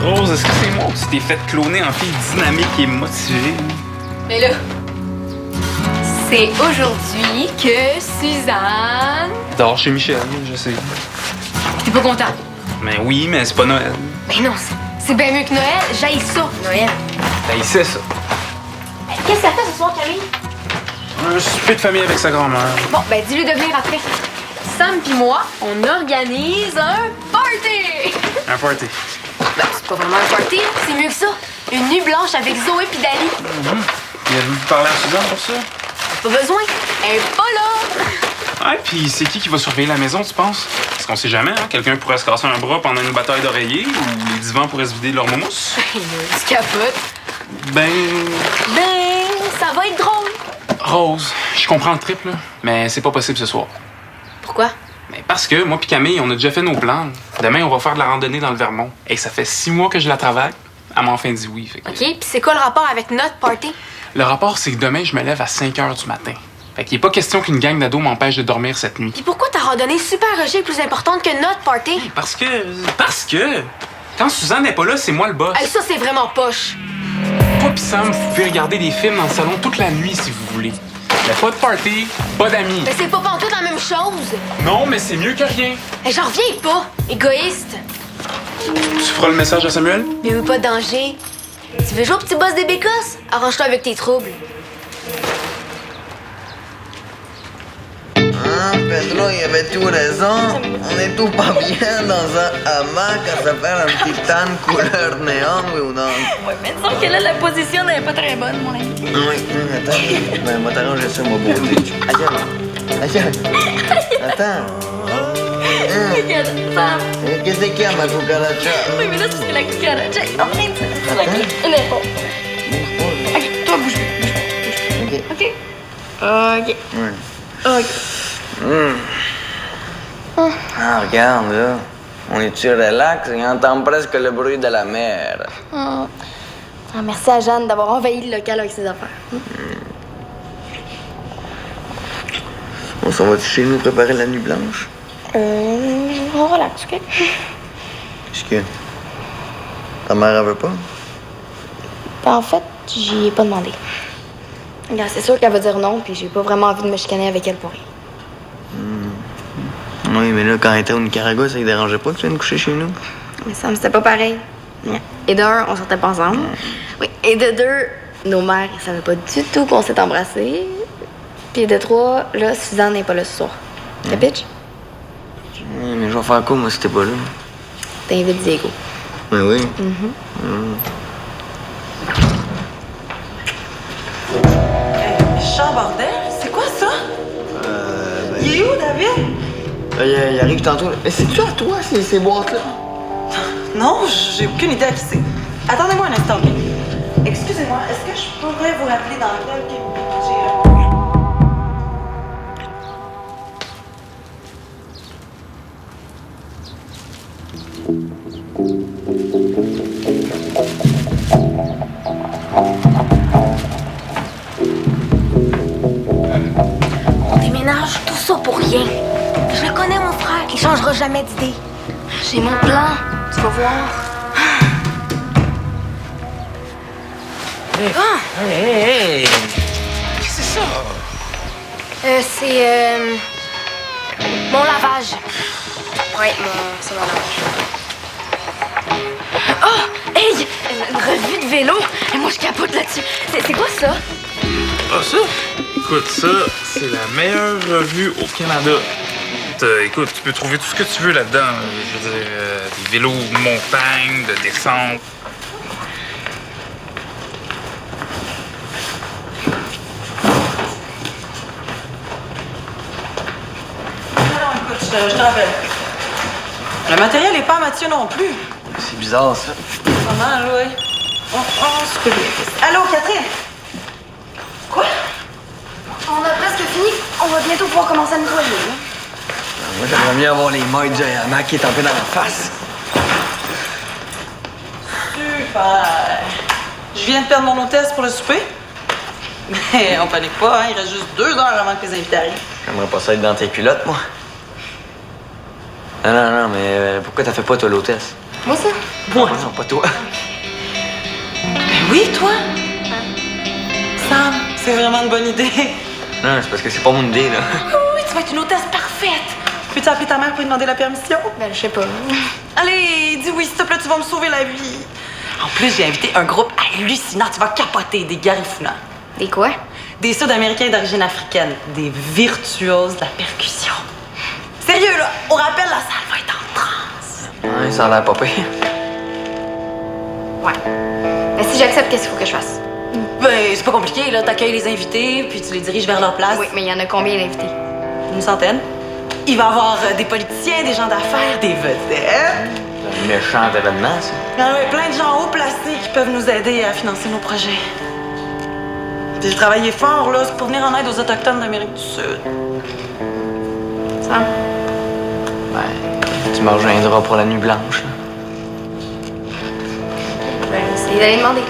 Rose, est-ce que c'est moi ou tu t'es fait cloner en fille dynamique et motivée? Mais là, c'est aujourd'hui que Suzanne... Dors chez Michel, je sais. T'es pas content? Ben oui, mais c'est pas Noël. Ben non, c'est bien mieux que Noël. J'haïs ça, Noël. Ben il sait ça. Qu'est-ce que ça fait ce soir, Camille? Un souper de famille avec sa grand-mère. Bon, ben dis-lui de venir après. Sam pis moi, on organise un party! Un party. Ben, c'est pas vraiment un party, hein. C'est mieux que ça. Une nuit blanche avec Zoé pis Dali. Il a voulu parler à Suzanne pour ça? Pas besoin. Elle est pas là. Ouais, puis c'est qui va surveiller la maison, tu penses? Parce qu'on sait jamais, hein? Quelqu'un pourrait se casser un bras pendant une bataille d'oreiller ou les divans pourraient se vider de leur moumousse. Tu capotes. Ben... Ça va être drôle. Rose, je comprends le trip, là, mais c'est pas possible ce soir. Pourquoi? Ben parce que moi puis Camille, on a déjà fait nos plans. Demain, on va faire de la randonnée dans le Vermont. Et ça fait 6 mois que je la travaille. Elle m'a enfin dit oui. Fait que... OK, pis c'est quoi le rapport avec notre party? Le rapport, c'est que demain, je me lève à 5 h du matin. Fait qu'il n'est pas question qu'une gang d'ados m'empêche de dormir cette nuit. Pis pourquoi ta randonnée super rushée est plus importante que notre party? Parce que... Quand Suzanne n'est pas là, c'est moi le boss. Hey, ça, c'est vraiment poche. Toi pis Sam, vous pouvez regarder des films dans le salon toute la nuit si vous voulez. Mais pas de party, pas d'amis. Mais c'est pas pantoute la même chose. Non, mais c'est mieux que rien. Hey, j'en reviens pas. Égoïste. Tu feras le message à Samuel? Mais oui, pas de danger. Tu veux jouer au petit boss des bécosses? Arrange-toi avec tes troubles. Pedro, il avait tout raison. On est tout pas bien dans un hamac à s'appelle un titane couleur néon, oui ou non? Ouais, mais disons que là, la position n'est pas très bonne, mon ami. Oui, attends. Ben, moi, t'arranger ça, moi, beau. Aïe, attends. Regarde, Sam. Qu'est-ce qu'il y a, ma cucaracha? Oui, mais là, c'est la cucaracha. Elle est en train de se la elle est pas. Ok, toi, bouge. OK. Ok. Ok. Ok. Ah, regarde, là. On est-tu relax? On entend presque le bruit de la mer. Ah, merci à Jeanne d'avoir envahi le local avec ses affaires. On s'en va-tu chez nous préparer la nuit blanche? On relaxe, OK? Qu'est-ce que... Ta mère, elle veut pas? Ben, en fait, j'y ai pas demandé. Regarde, c'est sûr qu'elle va dire non, puis j'ai pas vraiment envie de me chicaner avec elle pour rien. Oui, mais là, quand elle était au Nicaragua, ça ne dérangeait pas que tu viennes coucher chez nous? Mais ça, c'était pas pareil. Et de un, on sortait pas ensemble. Oui. Et de deux, nos mères, elles savaient pas du tout qu'on s'est embrassés. Puis de trois, là, Suzanne n'est pas là ce soir. Capiche? Oui, mais je vais faire quoi, moi, si t'es pas là? T'invites Diego. Oui, oui. Chambordel? C'est quoi ça? Il est où, David? Il arrive tantôt. C'est-tu à toi, ces boîtes-là? Non, j'ai aucune idée à qui c'est. Attendez-moi un instant, OK? Excusez-moi, est-ce que je pourrais vous rappeler dans quelques minutes? On déménage tout ça pour rien. Je le connais, mon frère. Il changera jamais d'idée. J'ai mon plan. Tu vas voir. Hey! Qu'est-ce que c'est ça? C'est mon lavage. Ouais, c'est mon lavage. Oh! Hey! Une revue de vélo! Et moi, je capote là-dessus. C'est quoi ça? Ah, ça? Écoute, ça, c'est la meilleure revue au Canada. Écoute, tu peux trouver tout ce que tu veux là-dedans. Je veux dire, des vélos de montagne, de descente. Non, écoute, je te rappelle. Le matériel est pas à Mathieu non plus. C'est bizarre, ça. Pas mal, oui. On se peut bien. Allô, Catherine? Quoi? On a presque fini. On va bientôt pouvoir commencer à nettoyer. Moi, j'aimerais mieux avoir les mailles du hamac qui est tombé dans la face. Super. Je viens de perdre mon hôtesse pour le souper. Mais on panique pas, hein? Il reste juste 2 heures avant que les invités arrivent. J'aimerais pas ça être dans tes culottes, moi. Non, mais pourquoi t'as fait pas, toi, l'hôtesse? Moi, ça? Moi? Non, pas toi. Ben oui, toi! Sam, c'est vraiment une bonne idée. Non, c'est parce que c'est pas mon idée, là. Oui, tu vas être une hôtesse parfaite. Peux-tu appeler ta mère pour lui demander la permission? Ben, je sais pas. Allez, dis oui, s'il te plaît, tu vas me sauver la vie. En plus, j'ai invité un groupe hallucinant. Tu vas capoter, des Garifuna. Des quoi? Des Sud-Américains d'origine africaine. Des virtuoses de la percussion. Sérieux, là, on rappelle, la salle va être en transe. Ouais, ça a l'air pas pire. Ouais. Mais si j'accepte, qu'est-ce qu'il faut que je fasse? Ben, c'est pas compliqué, là. T'accueilles les invités, puis tu les diriges vers leur place. Oui, mais il y en a combien d'invités? Une centaine. Il va y avoir des politiciens, des gens d'affaires, des vedettes. C'est un méchant événement, ça. Ah ouais, plein de gens haut placés qui peuvent nous aider à financer nos projets. J'ai travaillé fort, là, pour venir en aide aux Autochtones d'Amérique du Sud. Sam? Ouais, tu me rejoindras pour la nuit blanche, là. Ben, essayez d'aller demander.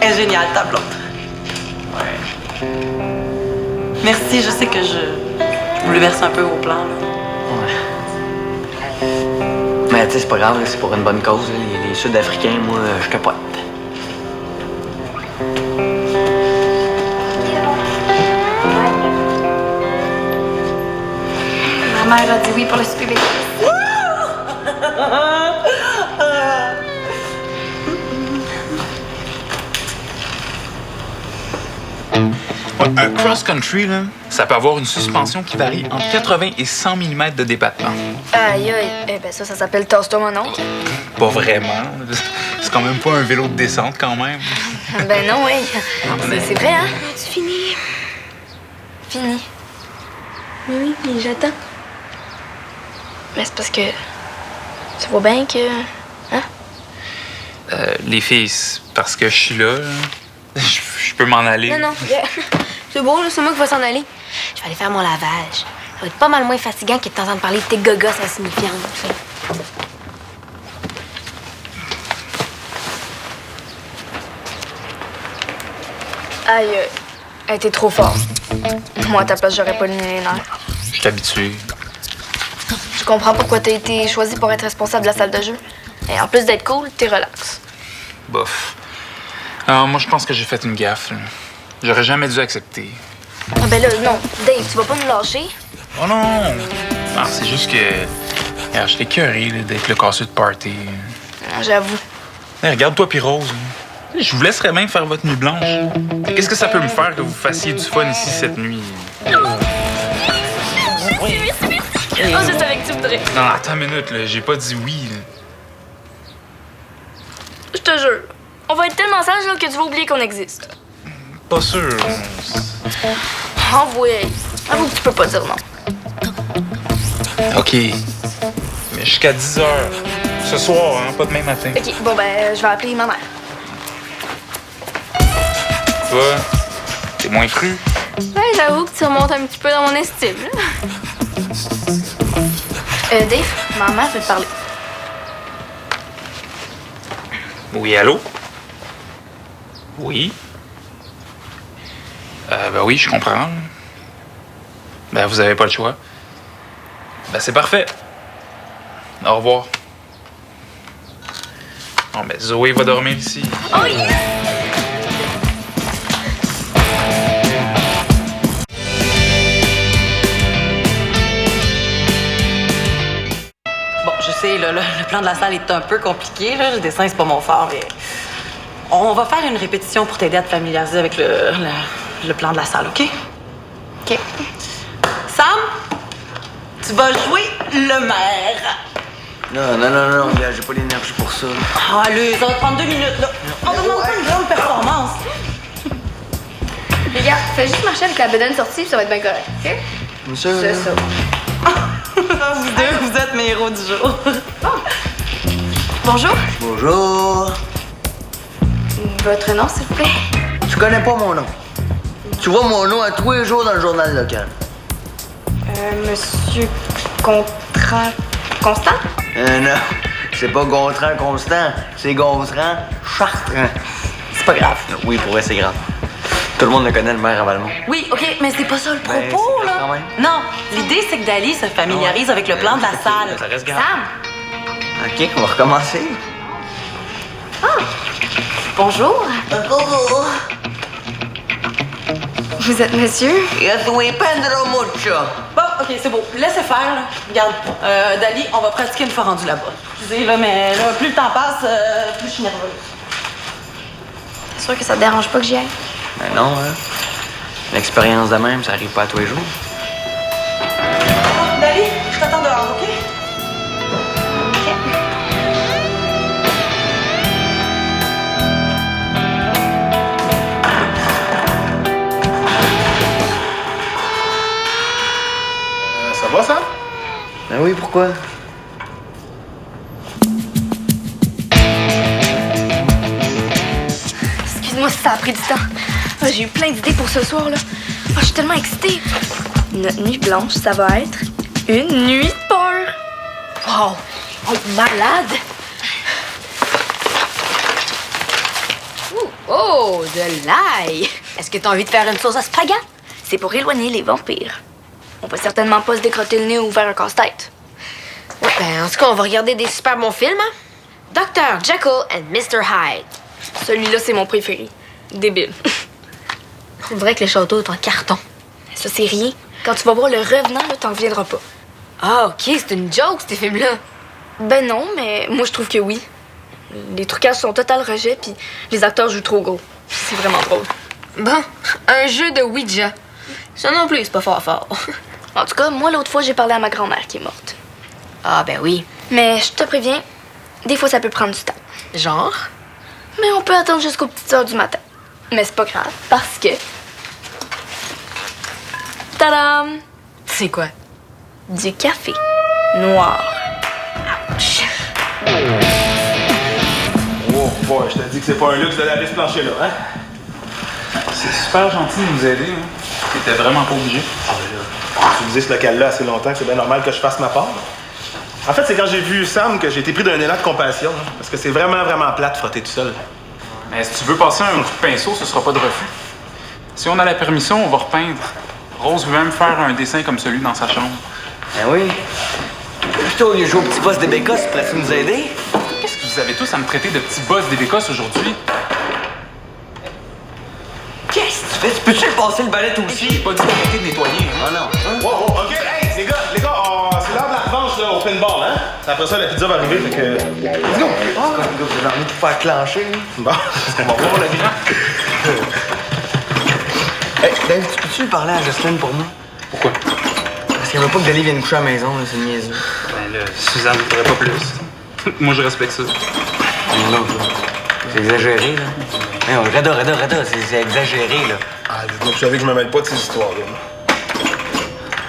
Elle est géniale, ta blonde. Ouais. Merci, je sais que je bouleverse un peu vos plans, là. Ouais. Mais tu sais, c'est pas grave, là, c'est pour une bonne cause. Là. Les Sud-Africains, moi, je capote. Ma mère a dit oui pour le souper bénéfice. Ouais, un cross-country, là, ça peut avoir une suspension qui varie entre 80 et 100 mm de débattement. Aïe, aïe. Eh ben ça s'appelle Toast-toi mon oncle. Pas vraiment. C'est quand même pas un vélo de descente, quand même. Ben non, oui. C'est vrai, hein? Tu finis. Fini. Oui, j'attends. Mais c'est parce que. Tu vois bien que. Hein? Les filles, c'est parce que je suis là. Je peux m'en aller. Non, non. C'est beau, là, c'est moi qui vais s'en aller. Je vais aller faire mon lavage. Ça va être pas mal moins fatigant que de t'entendre parler de tes gogosses insignifiantes. Tu sais. Aïe, elle était trop forte. Moi, à ta place, j'aurais pas le les nerfs. Je suis habitué. Je comprends pourquoi t'as été choisi pour être responsable de la salle de jeu. Et en plus d'être cool, t'es relax. Bof. Alors, moi, je pense que j'ai fait une gaffe. Là. J'aurais jamais dû accepter. Ah ben là, non. Dave, tu vas pas nous lâcher? Oh non! Non, c'est juste que. Regarde, j'étais curé d'être le casseux de party. Non, j'avoue. Hey, regarde-toi, puis Rose. Je vous laisserais même faire votre nuit blanche. Qu'est-ce que ça peut me faire que vous fassiez du fun ici cette nuit? Oh, je savais que tu voudrais. Non, attends une minute, là. J'ai pas dit oui. Là. Je te jure. On va être tellement sages là, que tu vas oublier qu'on existe. Pas sûr. Envoie. Avoue que tu peux pas dire non. OK. Mais jusqu'à 10 heures. Ce soir, hein, pas demain matin. OK, bon ben, je vais appeler ma mère. Toi, t'es moins cru. Ouais, j'avoue que tu remontes un petit peu dans mon estime. Dave, ma mère veut te parler. Oui, allô? Oui? Ben oui, je comprends. Ben, vous avez pas le choix. Ben, c'est parfait. Au revoir. Bon, ben, Zoé va dormir ici. Oh yeah! Bon, je sais, là, le plan de la salle est un peu compliqué. Là. Le dessin, c'est pas mon fort, mais on va faire une répétition pour t'aider à te familiariser avec le plan de la salle, OK? OK. Sam, tu vas jouer le maire. Non, gars, j'ai pas l'énergie pour ça. Ah, allez, ça va te prendre 2 minutes, là. On te demande pas une grande performance. Les gars, fais juste marcher avec la bedaine sortie, puis ça va être bien correct, OK? Monsieur, C'est ça. Vous deux, vous êtes mes héros du jour. Bonjour. Bonjour. Votre nom, s'il vous plaît? Tu connais pas mon nom. Tu vois mon nom à tous les jours dans le journal local. Monsieur Contrat Constant? Non, c'est pas Gontran Constant, c'est Gontran Chartrand. C'est pas grave. Oui, pour vrai, c'est grave. Tout le monde le connaît, le maire à Valmont. Oui, OK, mais c'est pas ça le Ben, propos, c'est là. grave quand même. Non, l'idée, c'est que Dali se familiarise avec le plan de la salle. Ça reste grave. Sam! OK, on va recommencer. Bonjour. Vous êtes monsieur? Yo soy Pedro Mucho. Bon, OK, c'est beau. Laissez faire, là. Regarde, Dali, on va pratiquer une fois rendu là-bas. Excusez, là, mais là, plus le temps passe, plus je suis nerveuse. C'est sûr que ça te dérange pas que j'y aille? Ben non, hein. L'expérience de même, ça arrive pas à tous les jours. Dali, je t'attends dehors, OK? Ça va, ça? Ben oui, pourquoi? Excuse-moi si ça a pris du temps. Ah, j'ai eu plein d'idées pour ce soir, là. Ah, je suis tellement excitée. Notre nuit blanche, ça va être une nuit de peur. Wow! Oh, malade! Oh, de l'ail! Est-ce que t'as envie de faire une sauce à spaghetti? C'est pour éloigner les vampires. On va certainement pas se décrotter le nez ou faire un casse-tête. Ben, en tout cas, on va regarder des super bons films, hein? Dr. Jekyll and Mr. Hyde. Celui-là, c'est mon préféré. Débile. On dirait que le château est en carton. Ça, c'est rien. Quand tu vas voir le revenant, là, t'en reviendras pas. Ah, OK, c'est une joke, ces films-là. Ben non, mais moi, je trouve que oui. Les trucages sont total rejet, puis les acteurs jouent trop gros. C'est vraiment drôle. Bon, un jeu de Ouija. Ça non plus, c'est pas fort. En tout cas, moi, l'autre fois, j'ai parlé à ma grand-mère qui est morte. Ah, ben oui. Mais je te préviens, des fois, ça peut prendre du temps. Genre? Mais on peut attendre jusqu'aux petites heures du matin. Mais c'est pas grave, parce que... Tadam! C'est quoi? Du café noir. Ouch. Oh, boy, je te dis que c'est pas un luxe de laver ce plancher-là, hein? C'est super gentil de nous aider. Hein. T'étais vraiment pas obligé. Tu utilisé ce local-là assez longtemps que c'est bien normal que je fasse ma part. En fait, c'est quand j'ai vu Sam que j'ai été pris d'un élan de compassion, hein, parce que c'est vraiment, vraiment plate de frotter tout seul. Mais si tu veux passer un coup de pinceau, ce sera pas de refus. Si on a la permission, on va repeindre. Rose veut même faire un dessin comme celui dans sa chambre. Ben oui. Plutôt, au lieu de jouer au petit boss des bécosses, pourrais-tu nous aider? Qu'est-ce que vous avez tous à me traiter de petit boss des bécosses aujourd'hui? Qu'est-ce que tu fais? Tu peux-tu passer le balai toi J'ai aussi? pas dit d'arrêter de nettoyer. Hein? Oh non. Wow, wow, OK, hey, les gars, c'est l'heure de la revanche, là, au pinball, hein? Après ça, la pizza va arriver, fait que... Let's go! J'ai envie de vous faire clencher. Bon, on va voir, la vie. Hey, Dave, tu peux-tu parler à Justine pour moi? Pourquoi? Parce qu'elle veut pas que Dali vienne coucher à la maison, là, c'est niaiseux. Ben là, Suzanne ne voudrait pas plus. Moi, je respecte ça. Non, c'est exagéré, là. Non, Reda, c'est exagéré, là. Ah, dites-moi, vous savez que je me mêle pas de ces histoires-là.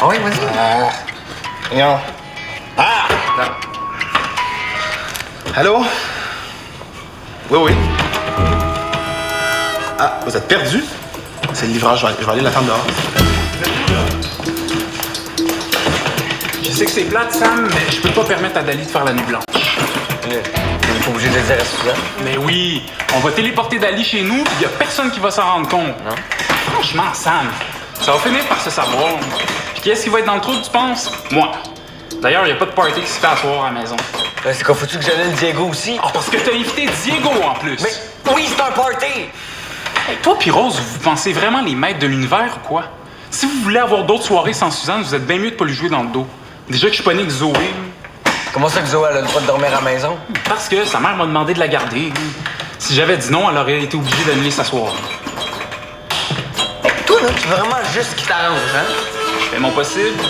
Ah oui, vas-y. Non. Ah! Allô? Oui. Ah, vous êtes perdu? C'est le livreur, je vais aller l'attendre dehors. Je sais que c'est plate, Sam, mais je peux pas permettre à Dali de faire la nuit blanche. On est pas obligé de le dire à Suzanne. Mais oui, on va téléporter Dali chez nous, puis y a personne qui va s'en rendre compte. Non? Franchement, Sam, ça va finir par se savoir. Puis qui est-ce qui va être dans le trou, tu penses? Moi. D'ailleurs, y a pas de party qui se fait à soir à la maison. C'est qu'on faut-tu que j'amène Diego aussi? Ah, parce que t'as invité Diego en plus. Mais oui, c'est un party! Hey, toi pis Rose, vous pensez vraiment les maîtres de l'univers ou quoi? Si vous voulez avoir d'autres soirées sans Suzanne, vous êtes bien mieux de pas lui jouer dans le dos. Déjà que je suis pas né avec Zoé. Comment ça que Zoé, elle a le droit de dormir à la maison? Parce que sa mère m'a demandé de la garder. Si j'avais dit non, elle aurait été obligée d'annuler sa soirée. Toi, là, tu veux vraiment juste qu'il t'arrange, hein? Je fais mon possible.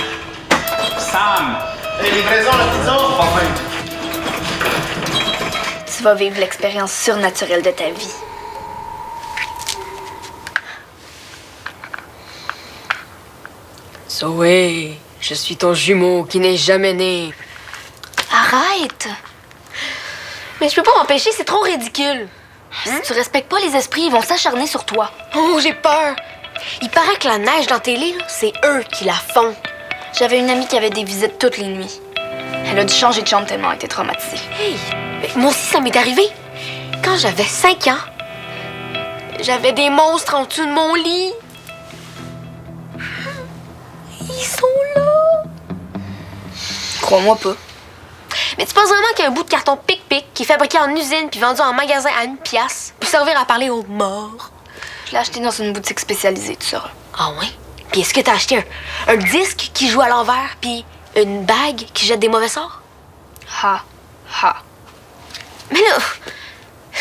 Sam! Hey, livraison, la pizza! Enfin. Tu vas vivre l'expérience surnaturelle de ta vie. Zoé, je suis ton jumeau qui n'est jamais né. Arrête! Mais je peux pas m'empêcher, c'est trop ridicule. Si tu respectes pas les esprits, ils vont s'acharner sur toi. Oh, j'ai peur. Il paraît que la neige dans tes lits, là, c'est eux qui la font. J'avais une amie qui avait des visites toutes les nuits. Elle a dû changer de chambre tellement elle était traumatisée. Hey, mais moi aussi, ça m'est arrivé. Quand j'avais 5 ans, j'avais des monstres en dessous de mon lit. Ils sont là. Crois-moi pas. Mais tu penses vraiment qu'il y a un bout de carton pic-pic qui est fabriqué en usine puis vendu en magasin à 1 piastre pour servir à parler aux morts? Je l'ai acheté dans une boutique spécialisée, tu sauras. Ah ouais? Puis est-ce que t'as acheté un disque qui joue à l'envers puis une bague qui jette des mauvais sorts? Ha, ha. Mais là,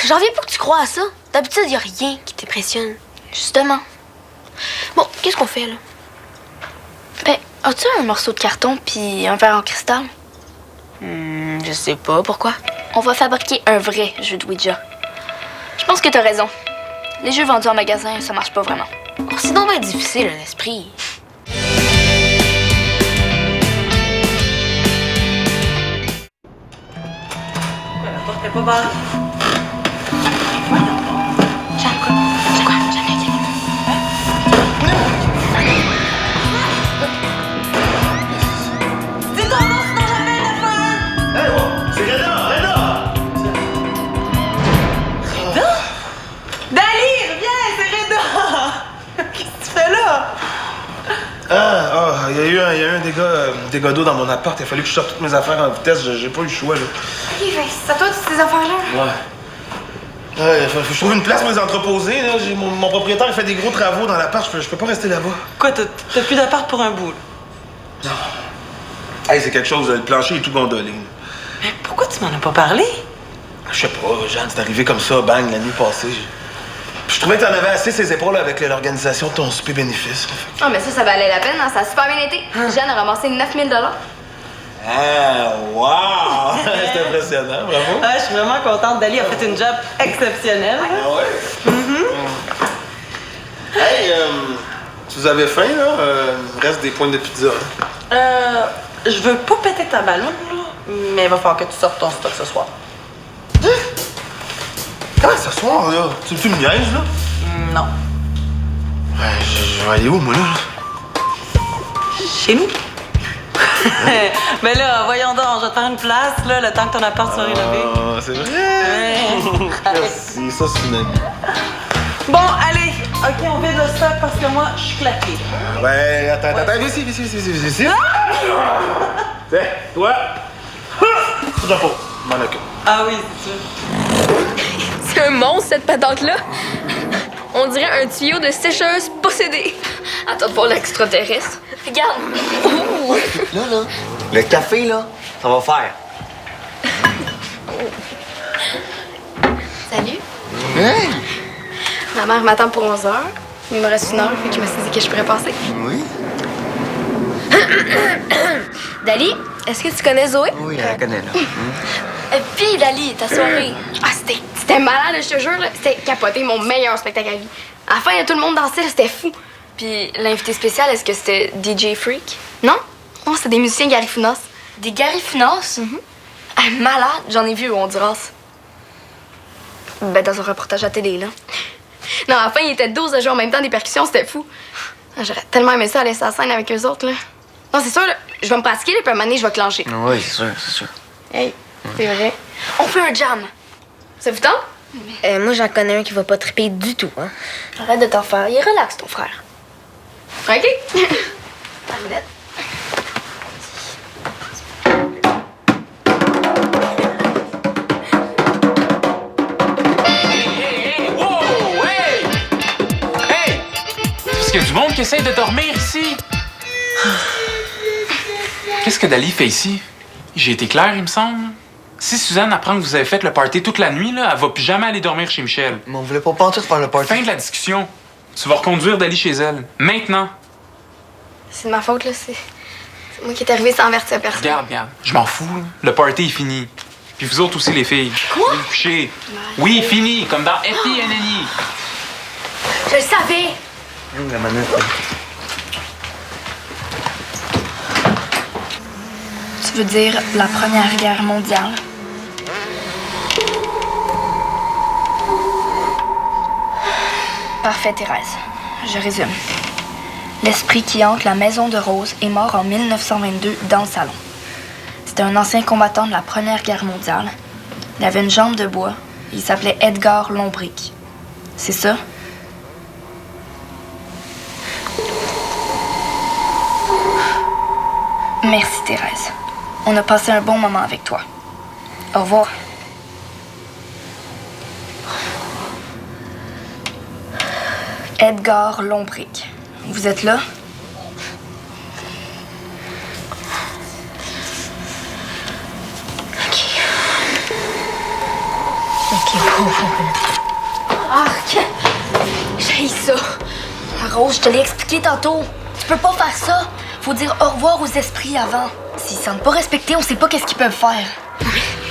j'en viens pas que tu crois à ça. D'habitude, y a rien qui t'impressionne. Justement. Bon, qu'est-ce qu'on fait, là? Ben, as-tu un morceau de carton puis un verre en cristal? Je sais pas. Pourquoi? On va fabriquer un vrai jeu de Ouija. Je pense que t'as raison. Les jeux vendus en magasin, ça marche pas vraiment. Oh, c'est donc bien difficile, un esprit. La porte est pas barrée. C'est Reda! Reda! Dali, reviens, c'est Reda! Qu'est-ce que tu fais là? Il y a eu un dégât d'eau dans mon appart. Il a fallu que je sorte toutes mes affaires en vitesse. J'ai pas eu le choix, là. Ok, c'est à toi toutes ces affaires-là? Ouais, faut que je trouve une place pour les entreposer, là. Mon propriétaire, il fait des gros travaux dans l'appart. Je peux pas rester là-bas. Quoi, t'as plus d'appart pour un bout? Non. Hey, c'est quelque chose. Le plancher est tout gondolé. Mais pourquoi tu m'en as pas parlé? Je sais pas, Jeanne, c'est arrivé comme ça, bang, la nuit passée. Je trouvais que t'en avais assez ses épaules avec l'organisation de ton souper bénéfice. Ah, mais ça valait la peine, hein? Ça a super bien été. Jeanne a ramassé 9 000 $. Ah, wow! C'est impressionnant, bravo. Ah, je suis vraiment contente. Dali a fait une job exceptionnelle. Ah ouais? Hey, si vous avez faim, là, il reste des pointes de pizza. Je veux pas péter ta ballon, là, mais il va falloir que tu sortes ton stock ce soir. Ah, ce soir, là? Tu me niaises, là? Non. Ouais, je vais aller où, moi, là? Chez nous? Mais là, voyons donc, je vais te faire une place, là, le temps que ton appart soit rénové. Ah, c'est vrai? Merci, ça, c'est une amie. Bon, allez, OK, on vide le stock parce que moi, je suis claquée. Ben, attends, viens ici. Tiens, toi. Sous la peau, m'en occupe. Ah oui, c'est sûr. C'est un monstre, cette patente-là. On dirait un tuyau de sécheuse possédé. Attends pour l'extraterrestre. Regarde. Ouh. Là, le café, là, ça va faire. Salut. Hein? Ma mère m'attend pour 11 h. Il me reste 1 heure, fait que je me suis dit que je pourrais passer. Oui? Dali, est-ce que tu connais Zoé? Oui, elle connaît, là. Puis, Dali, ta soirée. Ah, c'était malade, je te jure, là. C'était capoté, mon meilleur spectacle à vie. À la fin, il y a tout le monde dansait, là, c'était fou. Puis, l'invité spécial, est-ce que c'était DJ Freak? Non? Non, c'était des musiciens Garifounas. Des Garifounas? Malade, j'en ai vu au Honduras. Ben, dans un reportage à télé, là. Non, à la fin, il était 12 à jouer en même temps des percussions, c'était fou. Ah, j'aurais tellement aimé ça aller sur la scène avec eux autres, là. Non, c'est sûr, là, je vais me pratiquer, là, puis à un moment donné, je vais clencher. Oui, c'est sûr. Hey, c'est vrai. On fait un jam. Ça vous tente? Moi, j'en connais un qui va pas triper du tout, hein. Arrête de t'en faire. Il est relax, ton frère. OK. Arlette. Parce qu'il y a du monde qui essaie de dormir ici. Qu'est-ce que Dali fait ici? J'ai été clair, il me semble. Si Suzanne apprend que vous avez fait le party toute la nuit, là, elle va plus jamais aller dormir chez Michel. Mais on voulait pas pantoute faire le party. Fin de la discussion. Tu vas reconduire Dali chez elle. Maintenant. C'est de ma faute, là. C'est moi qui est arrivé sans avertir personne. Regarde. Je m'en fous, là. Le party est fini. Puis vous autres aussi, les filles. Quoi? Allez vous coucher. Oui, fini, comme dans Effie et Nanny. Je le savais. La manette, là. Tu veux dire la Première Guerre mondiale? Parfait, Thérèse. Je résume. L'esprit qui hante la maison de Rose est mort en 1922 dans le salon. C'était un ancien combattant de la Première Guerre mondiale. Il avait une jambe de bois. Il s'appelait Edgar Lombric. C'est ça? Merci, Thérèse. On a passé un bon moment avec toi. Au revoir. Edgar Lombric. Vous êtes là? OK, Arc! J'ai ça. Rose, je te l'ai expliqué tantôt. Tu peux pas faire ça. Faut dire au revoir aux esprits avant. S'ils semblent pas respecter, on sait pas qu'est-ce qu'ils peuvent faire.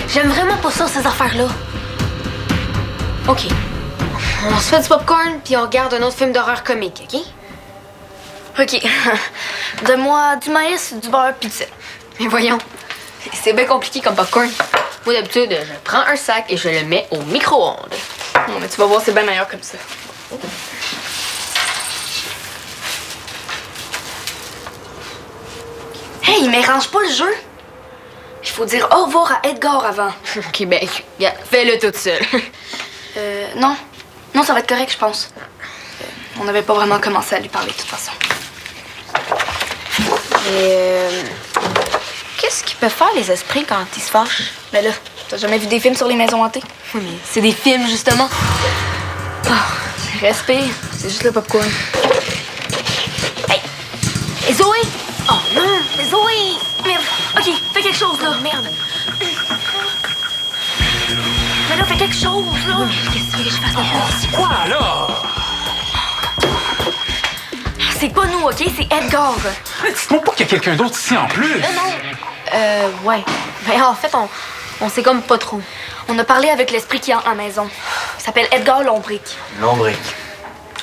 J'aime vraiment pas ça, ces affaires-là. OK. On se fait du popcorn, puis on regarde un autre film d'horreur comique, OK? OK. Donne-moi du maïs, du beurre, pis du sel. Mais voyons, c'est bien compliqué comme popcorn. Moi, d'habitude, je prends un sac et je le mets au micro-ondes. Non, mais tu vas voir, c'est bien meilleur comme ça. Hey, mais range pas le jeu. Il faut dire au revoir à Edgar avant. OK, ben, fais-le toute seule. Non. Non, ça va être correct, je pense. On n'avait pas vraiment commencé à lui parler, de toute façon. Qu'est-ce qu'ils peuvent faire, les esprits, quand ils se fâchent? Mais là, t'as jamais vu des films sur les maisons hantées? Oui, mais c'est des films, justement. Respire, c'est juste le popcorn. Hey! Et Zoé! Oh non! Mais Zoé! Merde! OK, fais quelque chose, là. Merde! Mais là, fais quelque chose, là. Qu'est-ce que tu veux que je fasse? C'est quoi, là? C'est pas nous, OK? C'est Edgar. Mais dites-moi pas qu'il y a quelqu'un d'autre ici en plus. Ouais. Ben, en fait, on sait comme pas trop. On a parlé avec l'esprit qui entre en maison. Il s'appelle Edgar Lombric. Lombric.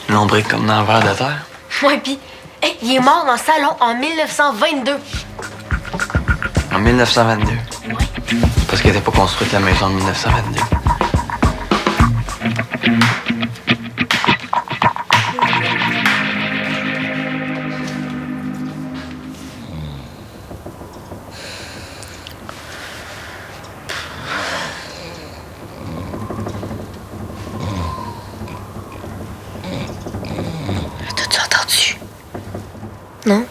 Lombric comme dans le ver de terre. Ouais, pis, hey, il est mort dans le salon en 1922. En 1922. Parce qu'elle n'était pas construite la maison en 1922. T'as-tu entendu? Non?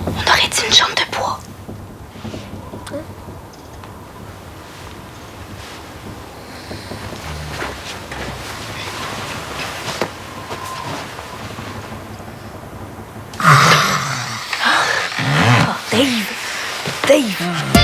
On aurait dit une jambe de bois. Dave!